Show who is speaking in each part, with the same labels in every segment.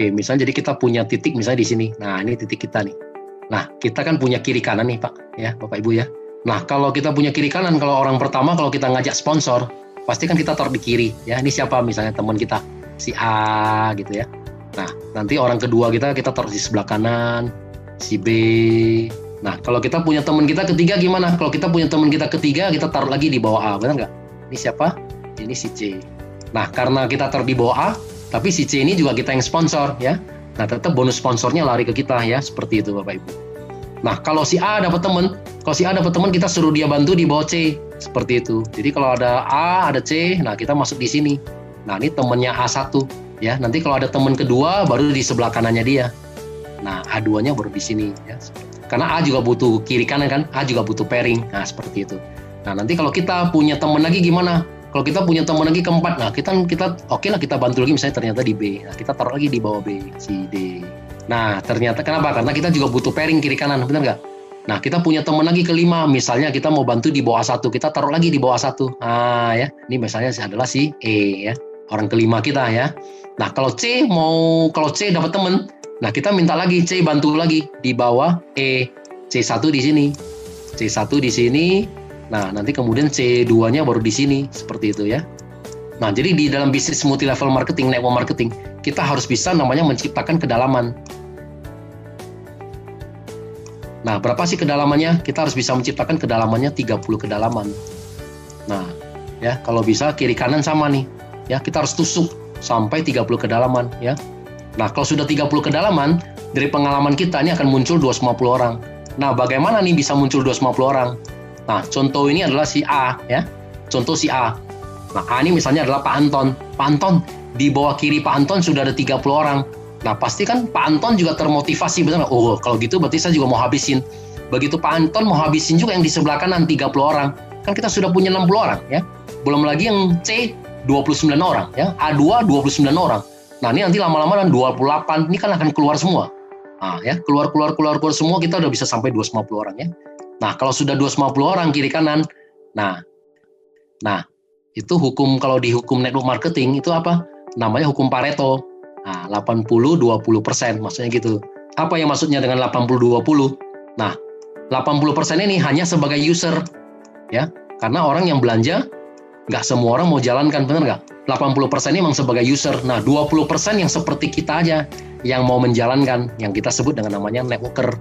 Speaker 1: Oke, misalnya jadi kita punya titik misalnya di sini. Nah, ini titik kita nih. Nah, kita kan punya kiri kanan nih, Pak, ya, Bapak Ibu ya. Nah, kalau kita punya kiri kanan, kalau orang pertama kalau kita ngajak sponsor, pasti kan kita taruh di kiri, ya. Ini siapa misalnya teman kita, si A gitu ya. Nah, nanti orang kedua kita taruh di sebelah kanan, si B. Nah, kalau kita punya teman kita ketiga gimana? Kalau kita punya teman kita ketiga, kita taruh lagi di bawah A, benar nggak? Ini siapa? Ini si C. Nah, karena kita taruh di bawah A, tapi si C ini juga kita yang sponsor, ya. Nah, tetap bonus sponsornya lari ke kita, ya. Seperti itu, Bapak Ibu. Nah, kalau si A dapat teman, kita suruh dia bantu di bawah C, seperti itu. Jadi kalau ada A, ada C, nah kita masuk di sini. Nah, ini temannya A1, ya. Nanti kalau ada teman kedua, baru di sebelah kanannya dia. Nah, A2-nya baru di sini, ya. Karena A juga butuh kiri kanan kan, A juga butuh pairing. Nah, seperti itu. Nah, nanti kalau kita punya teman lagi gimana? Kalau kita punya teman lagi keempat, nah kita oke lah kita bantu lagi misalnya ternyata di B. Nah, kita taruh lagi di bawah B, C, D. Nah, ternyata kenapa? Karena kita juga butuh pairing kiri kanan, benar nggak? Nah, kita punya teman lagi kelima, misalnya kita mau bantu di bawah satu, kita taruh lagi di bawah satu. Nah, ya, ini misalnya adalah si E, ya, orang kelima kita, ya. Nah, kalau C dapat teman, nah kita minta lagi C bantu lagi di bawah E, C1 di sini, C1 di sini. Nah, nanti kemudian C2-nya baru di sini, seperti itu ya. Nah, jadi di dalam bisnis multi level marketing, network marketing, kita harus bisa namanya menciptakan kedalaman. Nah, berapa sih kedalamannya? Kita harus bisa menciptakan kedalamannya 30 kedalaman. Nah, ya, kalau bisa kiri kanan sama nih. Ya, kita harus tusuk sampai 30 kedalaman, ya. Nah, kalau sudah 30 kedalaman, dari pengalaman kita ini akan muncul 250 orang. Nah, bagaimana nih bisa muncul 250 orang? Nah, contoh ini adalah si A, ya. Contoh si A. Nah, A ini misalnya adalah Pak Anton. Pak Anton, di bawah kiri Pak Anton sudah ada 30 orang. Nah, pasti kan Pak Anton juga termotivasi, benar nggak? Oh, kalau gitu berarti saya juga mau habisin. Begitu Pak Anton mau habisin juga yang di sebelah kanan 30 orang. Kan kita sudah punya 60 orang, ya. Belum lagi yang C, 29 orang, ya. A2, 29 orang. Nah, ini nanti lama-lama 28, ini kan akan keluar semua. Nah, ya, keluar semua, kita udah bisa sampai 250 orang, ya. Nah, kalau sudah 250 orang kiri kanan, nah, itu hukum, kalau di hukum network marketing itu apa? Namanya hukum Pareto. Nah, 80-20%, maksudnya gitu. Apa yang maksudnya dengan 80-20? Nah, 80% ini hanya sebagai user, ya. Karena orang yang belanja, nggak semua orang mau jalankan, benar nggak? 80% ini memang sebagai user. Nah, 20% yang seperti kita aja, yang mau menjalankan, yang kita sebut dengan namanya networker.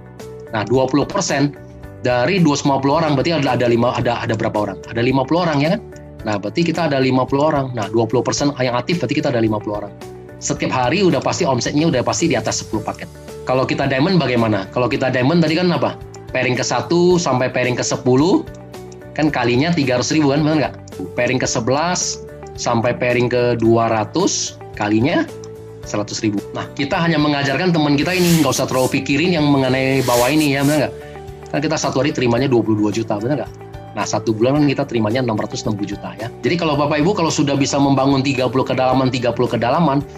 Speaker 1: Nah, 20% dari 250 orang, berarti ada berapa orang? Ada 50 orang, ya kan? Nah, berarti kita ada 50 orang. Nah, 20% yang aktif, berarti kita ada 50 orang. Setiap hari udah pasti omsetnya udah pasti di atas 10 paket. Kalau kita diamond bagaimana? Kalau kita diamond tadi kan apa? Pairing ke 1 sampai pairing ke 10, kan kalinya 300.000 kan, benar nggak? Pairing ke 11 sampai pairing ke 200, kalinya 100.000. Nah, kita hanya mengajarkan teman kita ini, nggak usah terlalu pikirin yang mengenai bawah ini, ya, benar nggak? Kan kita satu hari terimanya 22 juta, benar nggak? Nah, satu bulan kan kita terimanya 660 juta, ya. Jadi kalau Bapak Ibu kalau sudah bisa membangun 30 kedalaman,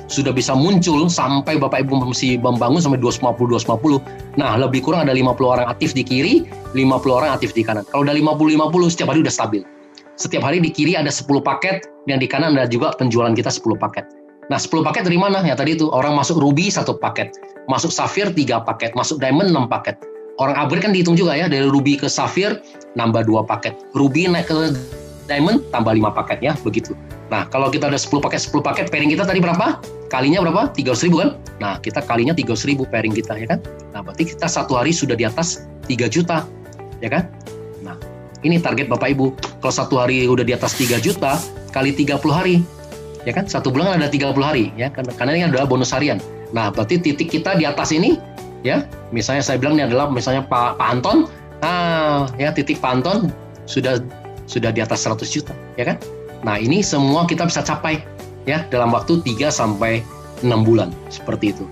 Speaker 1: sudah bisa muncul sampai Bapak Ibu mesti membangun sampai 250. Nah, lebih kurang ada 50 orang aktif di kiri, 50 orang aktif di kanan. Kalau udah 50 setiap hari udah stabil. Setiap hari di kiri ada 10 paket, yang di kanan ada juga penjualan kita 10 paket. Nah, 10 paket dari mana? Ya tadi itu, orang masuk ruby 1 paket, masuk safir 3 paket, masuk diamond 6 paket. Orang upgrade kan dihitung juga ya, dari ruby ke safir nambah 2 paket, ruby naik ke diamond tambah 5 paket, ya, begitu. Nah, kalau kita ada 10 paket, pairing kita tadi berapa? Kalinya berapa? 300.000 kan? Nah, kita kalinya 300.000 pairing kita, ya kan? Nah, berarti kita satu hari sudah di atas 3 juta, ya kan? Nah, ini target Bapak Ibu. Kalau satu hari udah di atas 3 juta, kali 30 hari, ya kan? Satu bulan ada 30 hari, ya, karena ini adalah bonus harian. Nah, berarti titik kita di atas ini, ya, misalnya saya bilang ini adalah misalnya Pak Anton, nah, ya, titik Pak Anton sudah di atas 100 juta, ya kan? Nah, ini semua kita bisa capai, ya, dalam waktu 3 sampai 6 bulan, seperti itu.